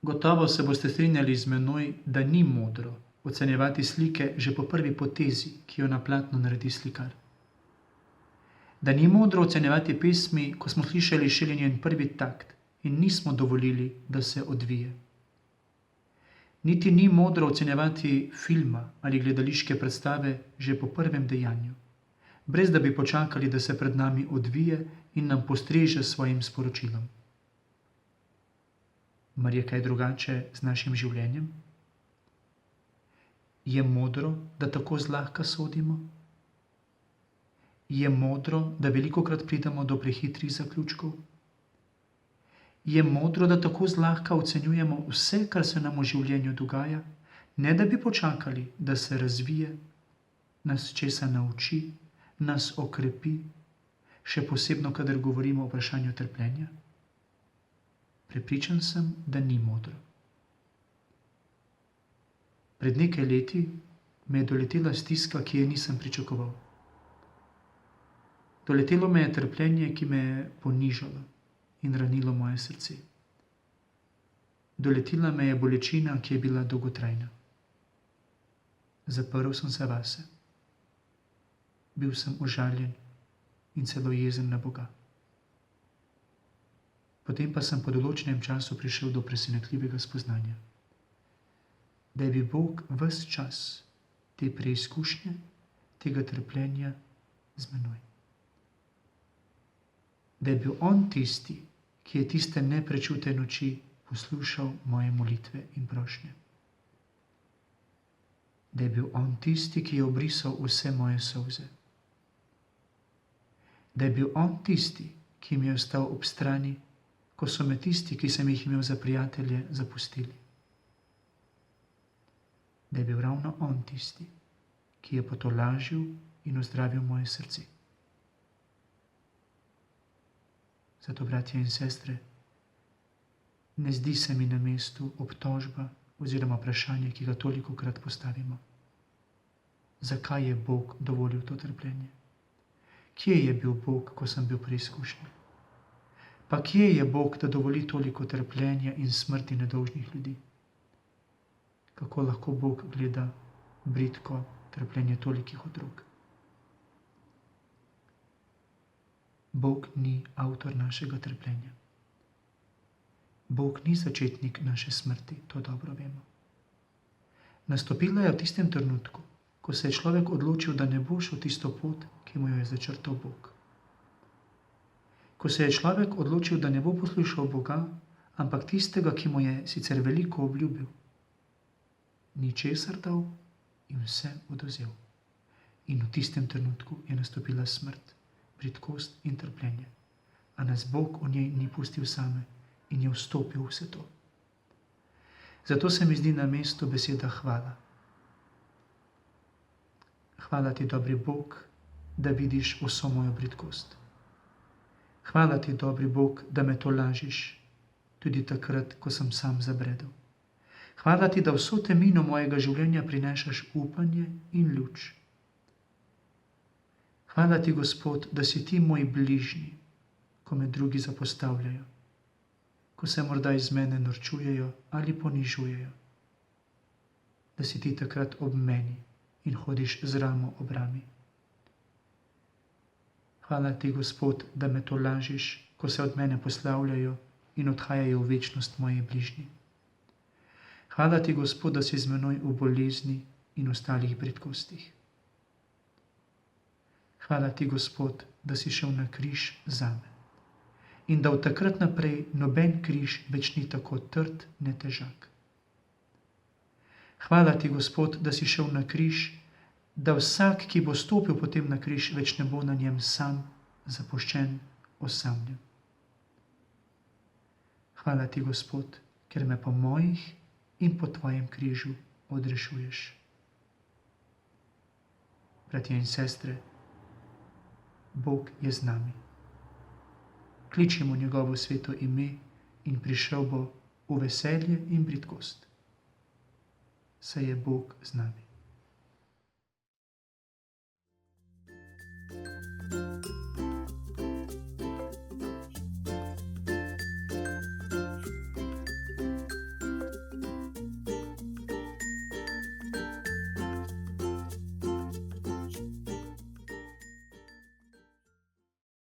Gotovo se boste strinjali z menoj, da ni modro ocenjevati slike že po prvi potezi, ki jo na platnu naredi slikar. Da ni modro ocenjevati pesmi, ko smo slišali šele njen prvi takt in nismo dovolili, da se odvije. Niti ni modro ocenjevati filma ali gledališke predstave že po prvem dejanju, brez da bi počakali, da se pred nami odvije in nam postreže s svojim sporočilom. Mar je kaj drugače z našim življenjem? Je modro, da tako zlahka sodimo? Je modro, da velikokrat pridemo do prehitrih zaključkov? Je modro, da tako zlahka ocenjujemo vse, kar se nam v življenju dogaja, ne da bi počakali, da se razvije, nas česa nauči, nas okrepi, še posebno, kadar govorimo o vprašanju trpljenja? Prepričan sem, da ni modro. Pred nekaj leti me je doletela stiska, ki je nisem pričakoval. Doletelo me je trpljenje, ki me je ponižalo in ranilo moje srce. Doletela me je bolečina, ki je bila dolgotrajna. Zaprl sem se vase. Bil sem užaljen in celo jezen na Boga. Potem pa sem po določenem času prišel do presenetljivega spoznanja, da je bil Bog ves čas te preizkušnje, tega trpljenja z menoj. Da je bil on tisti, ki je tiste neprečute noči poslušal moje molitve in prošnje. Da je bil on tisti, ki je obrisal vse moje solze. Da je bil on tisti, ki mi je ostal ob strani, ko so me tisti, ki sem jih imel za prijatelje, zapustili. Da je bil ravno on tisti, ki je potolažil in ozdravil moje srce. Zato, bratje in sestre, ne zdi se mi na mestu obtožba oziroma vprašanje, ki ga tolikokrat postavimo. Zakaj je Bog dovolil to trpljenje? Kje je bil Bog, ko sem bil preizkušen? Pa kje je Bog, da dovoli toliko trpljenja in smrti nedolžnih ljudi? Kako lahko Bog gleda bridko trpljenje tolikih otrok? Bog ni avtor našega trpljenja. Bog ni začetnik naše smrti, to dobro vemo. Nastopila je v tistem trenutku, ko se je človek odločil, da ne bo šel tisto pot, ki mu jo je začrtal Bog. Ko se je človek odločil, da ne bo poslušal Boga, ampak tistega, ki mu je sicer veliko obljubil, ničesar dal in vse odvzel. In v tistem trenutku je nastopila smrt, bridkost in trpljenje, a nas Bog o njej ni pustil same in je vstopil vse to. Zato se mi zdi na mestu beseda hvala. Hvala ti, dobri Bog, da vidiš vso mojo bridkost. Hvala ti, dobri Bog, da me tolažiš, tudi takrat, ko sem sam zabredel. Hvala ti, da vso temino mojega življenja prinešaš upanje in luč. Hvala ti, Gospod, da si ti moj bližnji, ko me drugi zapostavljajo, ko se morda iz mene norčujejo ali ponižujejo, da si ti takrat ob meni in hodiš z ramo ob rami. Hvala ti, Gospod, da me tolažiš, ko se od mene poslavljajo in odhajajo v večnost moji bližnji. Hvala ti, Gospod, da si z menoj v bolezni in ostalih bridkostih. Hvala ti, Gospod, da si šel na križ zame in da od takrat naprej noben križ več ni tako trd, ne težak. Hvala ti, Gospod, da si šel na križ, da vsak, ki bo stopil potem na križ, več ne bo na njem sam, zapuščen, osamljen. Hvala ti, Gospod, ker me po mojih in po tvojem križu odrešuješ. Bratje in sestre, Bog je z nami. Kličimo njegovo sveto ime in prišel bo v veselje in bridkost. Saj je Bog z nami.